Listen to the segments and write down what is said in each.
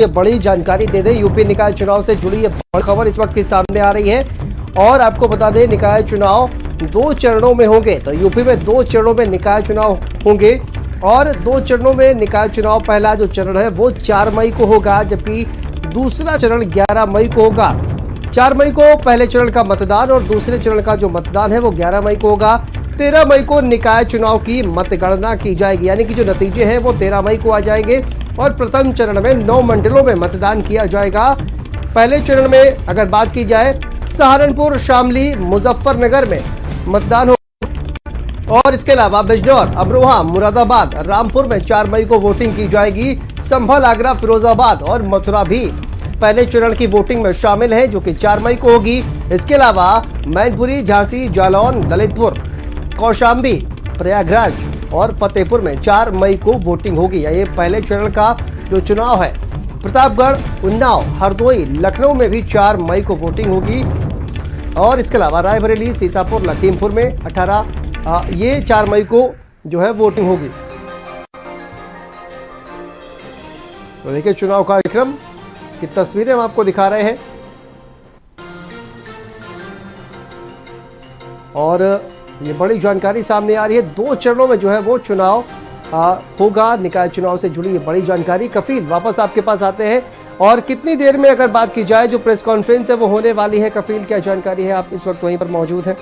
ये बड़ी जानकारी दे दें। यूपी निकाय चुनाव से जुड़ी ये बड़ी खबर इस वक्त की सामने आ रही है और आपको बता दें निकाय चुनाव 2 चरणों में होंगे। तो यूपी में 2 चरणों में निकाय चुनाव होंगे और 2 चरणों में निकाय चुनाव, पहला जो चरण है वो 4 मई को होगा, जबकि दूसरा चरण 11 मई को होगा। 4 मई को पहले चरण का मतदान और दूसरे चरण का जो मतदान है वो 11 मई को होगा। 13 मई को निकाय चुनाव की मतगणना की जाएगी, यानी कि जो नतीजे हैं वो 13 मई को आ जाएंगे और प्रथम चरण में 9 मंडलों में मतदान किया जाएगा। पहले चरण में अगर बात की जाए सहारनपुर, शामली, मुजफ्फरनगर में मतदान हो और इसके अलावा बिजनौर, अमरोहा, मुरादाबाद, रामपुर में 4 मई को वोटिंग की जाएगी। संभल, आगरा, फिरोजाबाद और मथुरा भी पहले चरण की वोटिंग में शामिल है, जो कि 4 मई को होगी। इसके अलावा मैनपुरी, झांसी, जालौन, ललितपुर, कौशाम्बी, प्रयागराज और फतेहपुर में 4 मई को वोटिंग होगी। ये पहले चरण का जो चुनाव है। प्रतापगढ़, उन्नाव, हरदोई, लखनऊ में भी 4 मई को वोटिंग होगी और इसके अलावा रायबरेली, सीतापुर, लखीमपुर में 18 ये 4 मई को जो है वोटिंग होगी। तो देखिए चुनाव कार्यक्रम की तस्वीरें हम आपको दिखा रहे हैं और ये बड़ी जानकारी सामने आ रही है। 2 चरणों में जो है वो चुनाव होगा। निकाय चुनाव से जुड़ी ये बड़ी जानकारी। कफील, वापस आपके पास आते हैं और कितनी देर में अगर बात की जाए जो प्रेस कॉन्फ्रेंस है वो होने वाली है, कफील क्या जानकारी है? आप इस वक्त वहीं पर मौजूद हैं।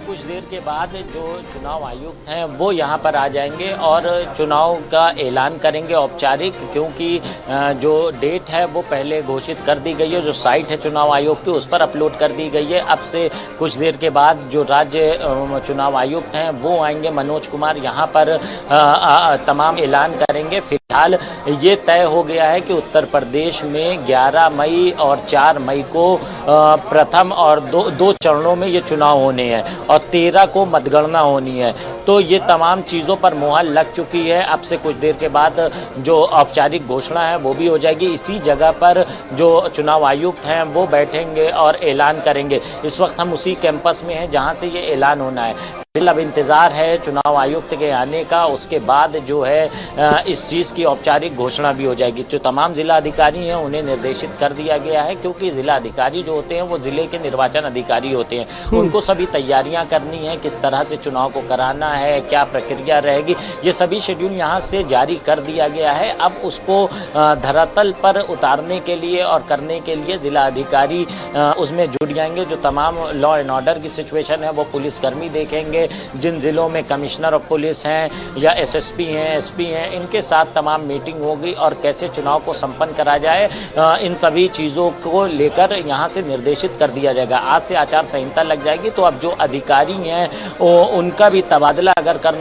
कुछ देर के बाद जो चुनाव आयुक्त हैं वो यहाँ पर आ जाएंगे और चुनाव का ऐलान करेंगे औपचारिक, क्योंकि जो डेट है वो पहले घोषित कर दी गई है। जो साइट है चुनाव आयोग की उस पर अपलोड कर दी गई है। अब से कुछ देर के बाद जो राज्य चुनाव आयुक्त हैं वो आएंगे, मनोज कुमार, यहाँ पर तमाम ऐलान करेंगे। फिलहाल ये तय हो गया है कि उत्तर प्रदेश में 11 मई और 4 मई को प्रथम और दो चरणों में ये चुनाव होने हैं और 13 को मतगणना होनी है। तो ये तमाम चीज़ों पर मुहर लग चुकी है। अब से कुछ देर के बाद जो औपचारिक घोषणा है वो भी हो जाएगी। इसी जगह पर जो चुनाव आयुक्त हैं वो बैठेंगे और ऐलान करेंगे। इस वक्त हम उसी कैंपस में हैं जहां से ये ऐलान होना है। अब इंतज़ार है चुनाव आयुक्त के आने का, उसके बाद जो है इस चीज़ की औपचारिक घोषणा भी हो जाएगी। जो तमाम जिला अधिकारी हैं उन्हें निर्देशित कर दिया गया है, क्योंकि जिला अधिकारी जो होते हैं वो जिले के निर्वाचन अधिकारी होते हैं। उनको सभी तैयारियां करनी है, किस तरह से चुनाव को कराना है, क्या प्रक्रिया रहेगी, ये सभी शेड्यूल यहाँ से जारी कर दिया गया है। अब उसको धरातल पर उतारने के लिए और करने के लिए जिला अधिकारी उसमें जुट जाएंगे। जो तमाम लॉ एंड ऑर्डर की सिचुएशन है वो पुलिसकर्मी देखेंगे। जिन जिलों में कमिश्नर ऑफ पुलिस हैं या एसएसपी हैं, एसपी हैं, इनके साथ तमाम मीटिंग होगी और कैसे चुनाव को संपन्न करा जाए, इन सभी चीज़ों को लेकर यहाँ से निर्देशित कर दिया जाएगा। आज से आचार संहिता लग जाएगी। तो अब जो अधिकारी हैं उनका भी तबादला अगर करना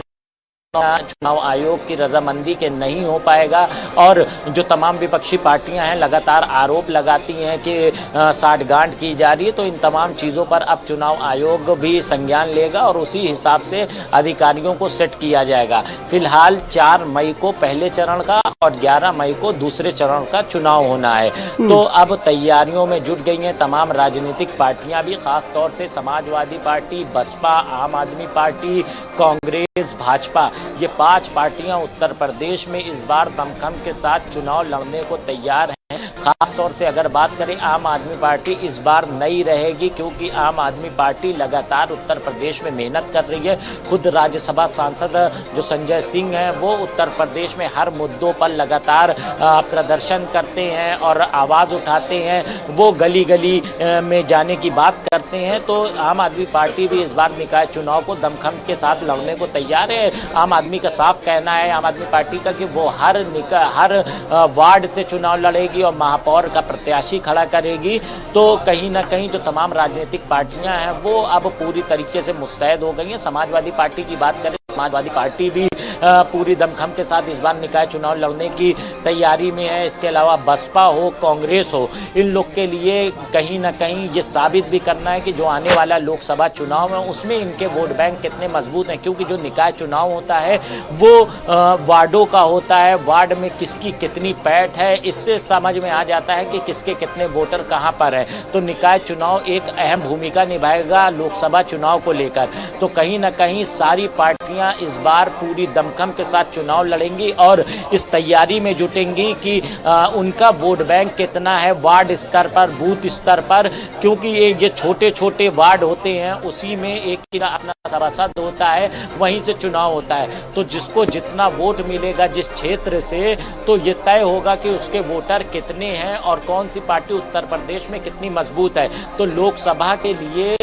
चुनाव आयोग की रजामंदी के नहीं हो पाएगा। और जो तमाम विपक्षी पार्टियां हैं लगातार आरोप लगाती हैं कि साठगांठ की जा रही है, तो इन तमाम चीज़ों पर अब चुनाव आयोग भी संज्ञान लेगा और उसी हिसाब से अधिकारियों को सेट किया जाएगा। फिलहाल 4 मई को पहले चरण का और 11 मई को दूसरे चरण का चुनाव होना है। तो अब तैयारियों में जुट गई हैं तमाम राजनीतिक पार्टियां भी, खास तौर से समाजवादी पार्टी, बसपा, आम आदमी पार्टी, कांग्रेस, भाजपा, ये 5 पार्टियां उत्तर प्रदेश में इस बार दमखम के साथ चुनाव लड़ने को तैयार हैं। खास तौर से अगर बात करें आम आदमी पार्टी इस बार नई रहेगी, क्योंकि आम आदमी पार्टी लगातार उत्तर प्रदेश में मेहनत कर रही है। खुद राज्यसभा सांसद जो संजय सिंह हैं वो उत्तर प्रदेश में हर मुद्दों पर लगातार प्रदर्शन करते हैं और आवाज़ उठाते हैं। वो गली गली में जाने की बात करते हैं। तो आम आदमी पार्टी भी इस बार निकाय चुनाव को दमखम के साथ लड़ने को तैयार है। आम आदमी का साफ कहना है, आम आदमी पार्टी का, कि वो हर वार्ड से चुनाव लड़ेगी और महापौर का प्रत्याशी खड़ा करेगी। तो कहीं ना कहीं जो तमाम राजनीतिक पार्टियां हैं वो अब पूरी तरीके से मुस्तैद हो गई हैं। समाजवादी पार्टी की बात करें, समाजवादी पार्टी भी पूरी दमखम के साथ इस बार निकाय चुनाव लड़ने की तैयारी में है। इसके अलावा बसपा हो, कांग्रेस हो, इन लोग के लिए कहीं ना कहीं ये साबित भी करना है कि जो आने वाला लोकसभा चुनाव है उसमें इनके वोट बैंक कितने मजबूत हैं। क्योंकि जो निकाय चुनाव होता है वो वार्डों का होता है, वार्ड में किसकी कितनी पैठ है, इससे समझ में आ जाता है कि किसके कितने वोटर कहाँ पर हैं। तो निकाय चुनाव एक अहम भूमिका निभाएगा लोकसभा चुनाव को लेकर। तो कहीं ना कहीं सारी पार्टियाँ इस बार पूरी दम दमखम के साथ चुनाव लड़ेंगी और इस तैयारी में जुटेंगी कि उनका वोट बैंक कितना है वार्ड स्तर पर, बूथ स्तर पर, क्योंकि ये छोटे छोटे वार्ड होते हैं, उसी में एक अपना सभासद होता है, वहीं से चुनाव होता है। तो जिसको जितना वोट मिलेगा जिस क्षेत्र से, तो ये तय होगा कि उसके वोटर कितने हैं और कौन सी पार्टी उत्तर प्रदेश में कितनी मजबूत है। तो लोकसभा के लिए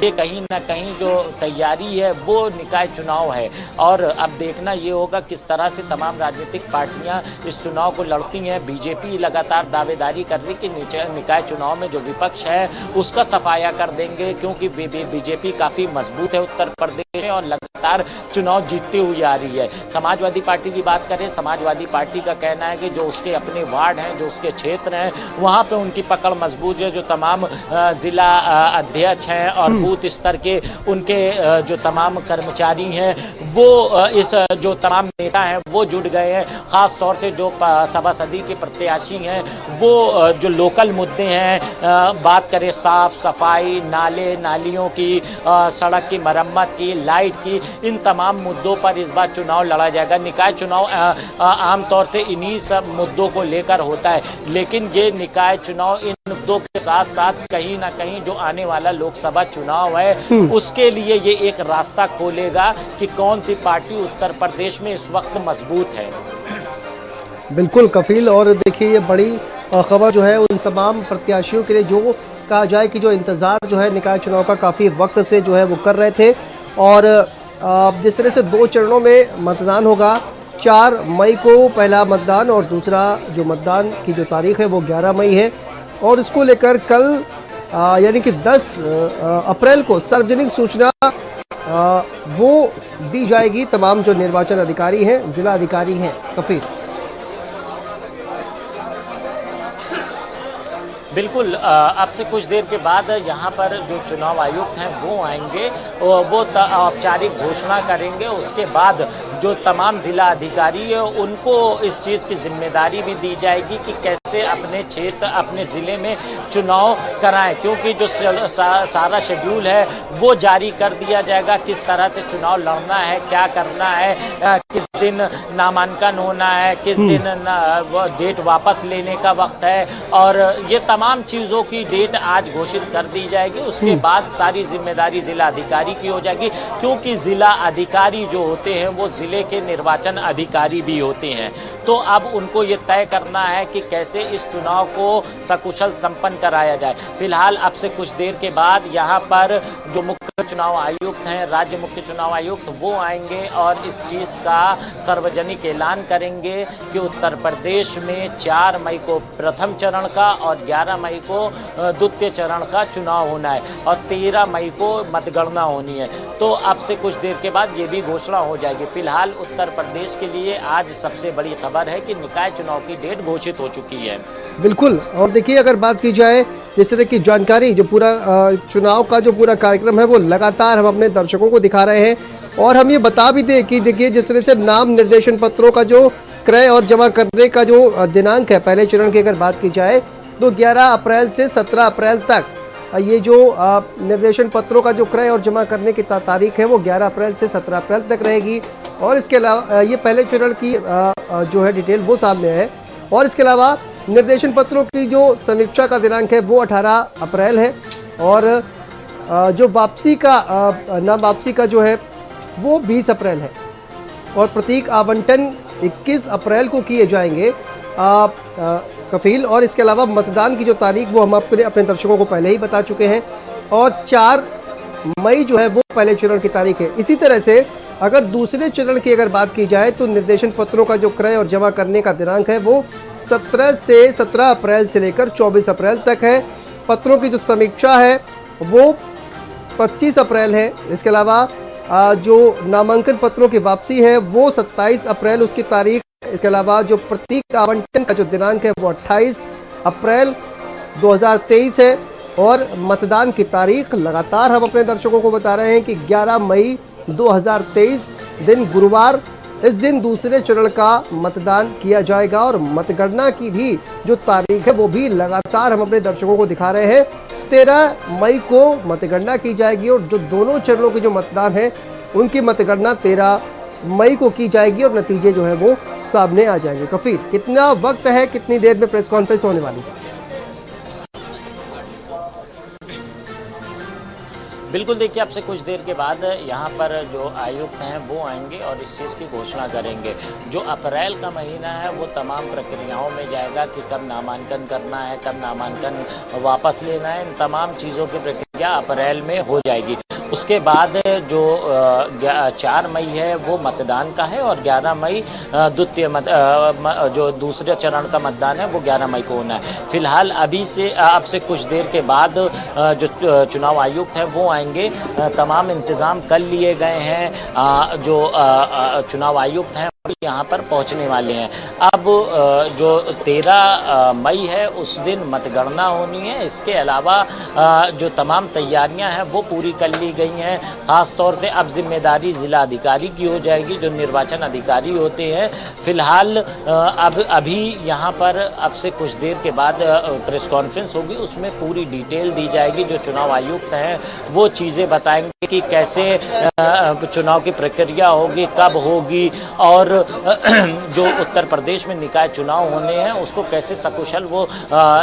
ये कहीं ना कहीं जो तैयारी है वो निकाय चुनाव है, और अब देखना ये होगा किस तरह से तमाम राजनीतिक पार्टियां इस चुनाव को लड़ती हैं। बीजेपी लगातार दावेदारी कर रही कि निकाय चुनाव में जो विपक्ष है उसका सफाया कर देंगे, क्योंकि बीजेपी काफ़ी मजबूत है उत्तर प्रदेश में और लगातार चुनाव जीतती हुई आ रही है। समाजवादी पार्टी की बात करें, समाजवादी पार्टी का कहना है कि जो उसके अपने वार्ड हैं, जो उसके क्षेत्र हैं, वहाँ पर उनकी पकड़ मजबूत है। जो तमाम जिला अध्यक्ष हैं और बूथ स्तर के उनके जो तमाम कर्मचारी हैं, वो इस जो तमाम नेता हैं वो जुड़ गए हैं। ख़ास तौर से जो सभासदी के प्रत्याशी हैं वो जो लोकल मुद्दे हैं, बात करें साफ सफाई, नाले नालियों की, सड़क की मरम्मत की, लाइट की, इन तमाम मुद्दों पर इस बार चुनाव लड़ा जाएगा। निकाय चुनाव आमतौर से इन्हीं सब मुद्दों को लेकर होता है, लेकिन ये निकाय चुनाव इन मुद्दों के साथ साथ कहीं ना कहीं जो आने वाला लोकसभा चुनाव है उसके लिए ये एक रास्ता खोलेगा कि कौन सी पार्टी उत्तर प्रदेश में इस वक्त मजबूत है। बिल्कुल कफील, और देखिए ये बड़ी खबर जो है उन तमाम प्रत्याशियों के लिए जो कहा जाए कि जो इंतज़ार जो है निकाय चुनाव का काफ़ी वक्त से जो है वो कर रहे थे। और जिस तरह से 2 चरणों में मतदान होगा, 4 मई को पहला मतदान और दूसरा जो मतदान की जो तारीख है वो 11 मई है, और इसको लेकर कल यानी कि 10 अप्रैल को सार्वजनिक सूचना वो दी जाएगी तमाम जो निर्वाचन अधिकारी हैं, जिला अधिकारी हैं। कफील बिल्कुल, अब से कुछ देर के बाद यहाँ पर जो चुनाव आयुक्त हैं वो आएंगे, वो औपचारिक घोषणा करेंगे। उसके बाद जो तमाम जिला अधिकारी है उनको इस चीज़ की जिम्मेदारी भी दी जाएगी कि कैसे अपने क्षेत्र, अपने ज़िले में चुनाव कराएं, क्योंकि जो सारा शेड्यूल है वो जारी कर दिया जाएगा। किस तरह से चुनाव लड़ना है, क्या करना है, किस दिन नामांकन होना है, किस दिन डेट वापस लेने का वक्त है, और ये तमाम चीज़ों की डेट आज घोषित कर दी जाएगी। उसके बाद सारी जिम्मेदारी जिला अधिकारी की हो जाएगी, क्योंकि जिला अधिकारी जो होते हैं वो जिले के निर्वाचन अधिकारी भी होते हैं। तो अब उनको ये तय करना है कि कैसे इस चुनाव को सकुशल संपन्न कराया जाए। फिलहाल अब से कुछ देर के बाद यहाँ पर जो मुख्य चुनाव आयुक्त हैं, राज्य मुख्य चुनाव आयुक्त, वो आएंगे और इस चीज़ का सार्वजनिक ऐलान करेंगे कि उत्तर प्रदेश में 4 मई को प्रथम चरण का और 11 मई को द्वितीय चरण का चुनाव होना है और 13 मई को मतगणना होनी है। तो अब से कुछ देर के बाद ये भी घोषणा हो जाएगी। फिलहाल उत्तर प्रदेश के लिए आज सबसे बड़ी खबर है कि निकाय चुनाव की डेट घोषित हो चुकी है। बिल्कुल, और देखिए अगर बात की जाए जिस तरह की जानकारी, जो पूरा चुनाव का जो पूरा कार्यक्रम है वो लगातार हम अपने दर्शकों को दिखा रहे हैं, और हम ये बता भी दें कि देखिए जिस तरह से नाम निर्देशन पत्रों का जो क्रय और जमा करने का जो दिनांक है पहले चरण की अगर बात की जाए तो 11 अप्रैल से 17 अप्रैल तक ये जो निर्देशन पत्रों का जो क्रय और जमा करने की तारीख है वो 11 अप्रैल से 17 अप्रैल तक रहेगी। और इसके अलावा ये पहले चरण की जो है डिटेल वो सामने है, और इसके अलावा निर्देशन पत्रों की जो समीक्षा का दिनांक है वो 18 अप्रैल है, और जो वापसी का नाम वापसी का जो है वो 20 अप्रैल है, और प्रतीक आवंटन 21 अप्रैल को किए जाएंगे कफील। और इसके अलावा मतदान की जो तारीख वो हम आपके अपने दर्शकों को पहले ही बता चुके हैं, और 4 मई जो है वो पहले चरण की तारीख है। इसी तरह से अगर दूसरे चरण की अगर बात की जाए तो निर्देशन पत्रों का जो क्रय और जमा करने का दिनांक है वो 17 अप्रैल से लेकर 24 अप्रैल तक है। पत्रों की जो समीक्षा है वो 25 अप्रैल है। इसके अलावा जो नामांकन पत्रों की वापसी है वो 27 अप्रैल उसकी तारीख। इसके अलावा जो प्रतीक आवंटन का जो दिनांक है वो 28 अप्रैल 2023 है, और मतदान की तारीख लगातार हम अपने दर्शकों को बता रहे हैं कि 11 मई 2023 दिन गुरुवार, इस दिन दूसरे चरण का मतदान किया जाएगा, और मतगणना की भी जो तारीख है वो भी लगातार हम अपने दर्शकों को दिखा रहे हैं। 13 मई को मतगणना की जाएगी, और जो दोनों चरणों के जो मतदान है उनकी मतगणना 13 मई को की जाएगी और नतीजे जो है वो सामने आ जाएंगे। कफील, कितना वक्त है, कितनी देर में प्रेस कॉन्फ्रेंस होने वाली है? बिल्कुल, देखिए आपसे कुछ देर के बाद यहाँ पर जो आयुक्त हैं वो आएंगे और इस चीज़ की घोषणा करेंगे। जो अप्रैल का महीना है वो तमाम प्रक्रियाओं में जाएगा कि कब नामांकन करना है, कब नामांकन वापस लेना है, इन तमाम चीज़ों की प्रक्रिया अप्रैल में हो जाएगी। उसके बाद जो 4 मई है वो मतदान का है और 11 मई जो दूसरे चरण का मतदान है वो 11 मई को होना है। फिलहाल अभी से अब से कुछ देर के बाद जो चुनाव आयुक्त हैं वो आएंगे। तमाम इंतज़ाम कर लिए गए हैं। जो चुनाव आयुक्त हैं यहाँ पर पहुँचने वाले हैं। अब जो 13 मई है उस दिन मतगणना होनी है। इसके अलावा जो तमाम तैयारियां हैं वो पूरी कर ली गई हैं। ख़ास तौर से अब जिम्मेदारी ज़िला अधिकारी की हो जाएगी, जो निर्वाचन अधिकारी होते हैं। फ़िलहाल अभी यहाँ पर अब से कुछ देर के बाद प्रेस कॉन्फ्रेंस होगी, उसमें पूरी डिटेल दी जाएगी। जो चुनाव आयुक्त हैं वो चीज़ें बताएंगे कि कैसे चुनाव की प्रक्रिया होगी, कब होगी और जो उत्तर प्रदेश में निकाय चुनाव होने हैं उसको कैसे सकुशल वो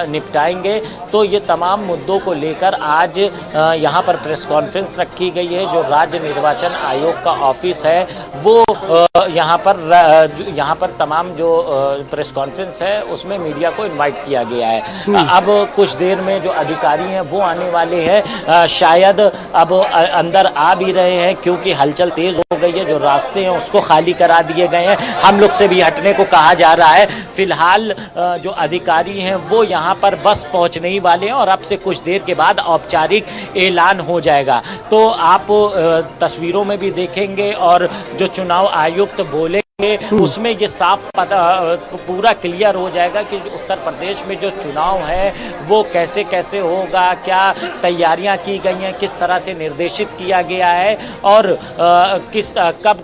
निपटाएंगे। तो ये तमाम मुद्दों को लेकर आज यहाँ पर प्रेस कॉन्फ्रेंस रखी गई है। जो राज्य निर्वाचन आयोग का ऑफिस है वो यहाँ पर तमाम जो प्रेस कॉन्फ्रेंस है उसमें मीडिया को इनवाइट किया गया है। अब कुछ देर में जो अधिकारी हैं वो आने वाले हैं। शायद अब अंदर आ भी रहे हैं क्योंकि हलचल तेज हो गई है। जो रास्ते हैं उसको खाली करा दिए गए हैं। हम लोग से भी हटने को कहा जा रहा है। फिलहाल जो अधिकारी हैं वो यहाँ पर बस पहुँचने ही वाले हैं और अब से कुछ देर के बाद औपचारिक ऐलान हो जाएगा। तो आप तस्वीरों में भी देखेंगे और जो चुनाव आयुक्त बोले उसमें ये साफ पता पूरा क्लियर हो जाएगा कि उत्तर प्रदेश में जो चुनाव है वो कैसे कैसे होगा, क्या तैयारियां की गई हैं, किस तरह से निर्देशित किया गया है और कब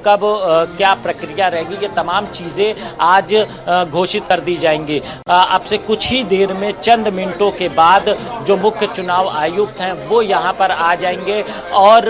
क्या प्रक्रिया रहेगी। ये तमाम चीज़ें आज घोषित कर दी जाएंगी। अब से कुछ ही देर में, चंद मिनटों के बाद जो मुख्य चुनाव आयुक्त हैं वो यहाँ पर आ जाएंगे और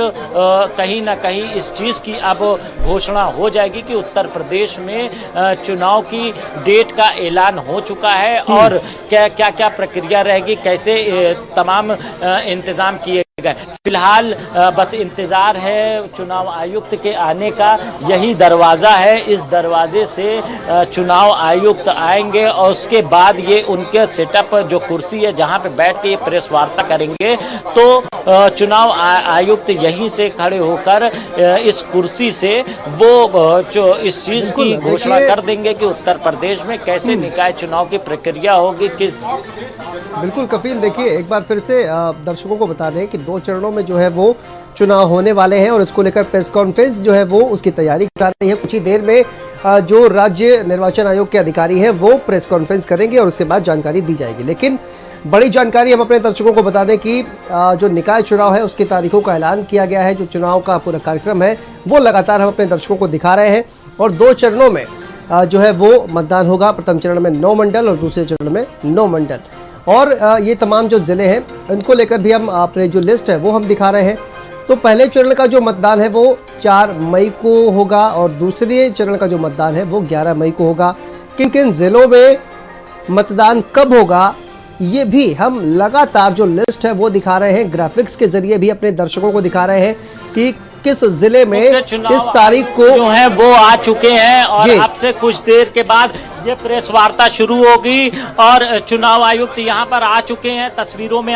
कहीं ना कहीं इस चीज़ की अब घोषणा हो जाएगी कि उत्तर प्रदेश में चुनाव की डेट का ऐलान हो चुका है और क्या प्रक्रिया रहेगी, कैसे तमाम इंतजाम किए गए। फिलहाल बस इंतज़ार है चुनाव आयुक्त के आने का। यही दरवाज़ा है, इस दरवाजे से चुनाव आयुक्त आएंगे और उसके बाद ये उनके सेटअप जो कुर्सी है जहां पे बैठ के ये प्रेस वार्ता करेंगे। तो चुनाव आयुक्त यहीं से खड़े होकर इस कुर्सी से वो जो इस चीज़ की घोषणा कर देंगे कि उत्तर प्रदेश में कैसे निकाय चुनाव की प्रक्रिया होगी। बिल्कुल कफील, देखिए एक बार फिर से दर्शकों को बता दें कि 2 चरणों में जो है वो चुनाव होने वाले हैं और इसको लेकर प्रेस कॉन्फ्रेंस जो है वो उसकी तैयारी कर रही है। कुछ ही देर में जो राज्य निर्वाचन आयोग के अधिकारी हैं वो प्रेस कॉन्फ्रेंस करेंगे और उसके बाद जानकारी दी जाएगी। लेकिन बड़ी जानकारी हम अपने दर्शकों को बता दें कि जो निकाय चुनाव है उसकी तारीखों का ऐलान किया गया है। जो चुनाव का पूरा कार्यक्रम है वो लगातार हम अपने दर्शकों को दिखा रहे हैं और 2 चरणों में जो है वो मतदान होगा। प्रथम चरण में 9 मंडल और दूसरे चरण में 9 मंडल और ये तमाम जो ज़िले हैं इनको लेकर भी हम अपने जो लिस्ट है वो हम दिखा रहे हैं। तो पहले चरण का जो मतदान है वो 4 मई को होगा और दूसरे चरण का जो मतदान है वो 11 मई को होगा। किन किन ज़िलों में मतदान कब होगा ये भी हम लगातार जो लिस्ट है वो दिखा रहे हैं। ग्राफिक्स के जरिए भी अपने दर्शकों को दिखा रहे हैं कि किस जिले में किस तारीख को जो है वो आ चुके हैं और अब से कुछ देर के बाद ये प्रेस वार्ता शुरू होगी और चुनाव आयुक्त यहाँ पर आ चुके हैं। तस्वीरों में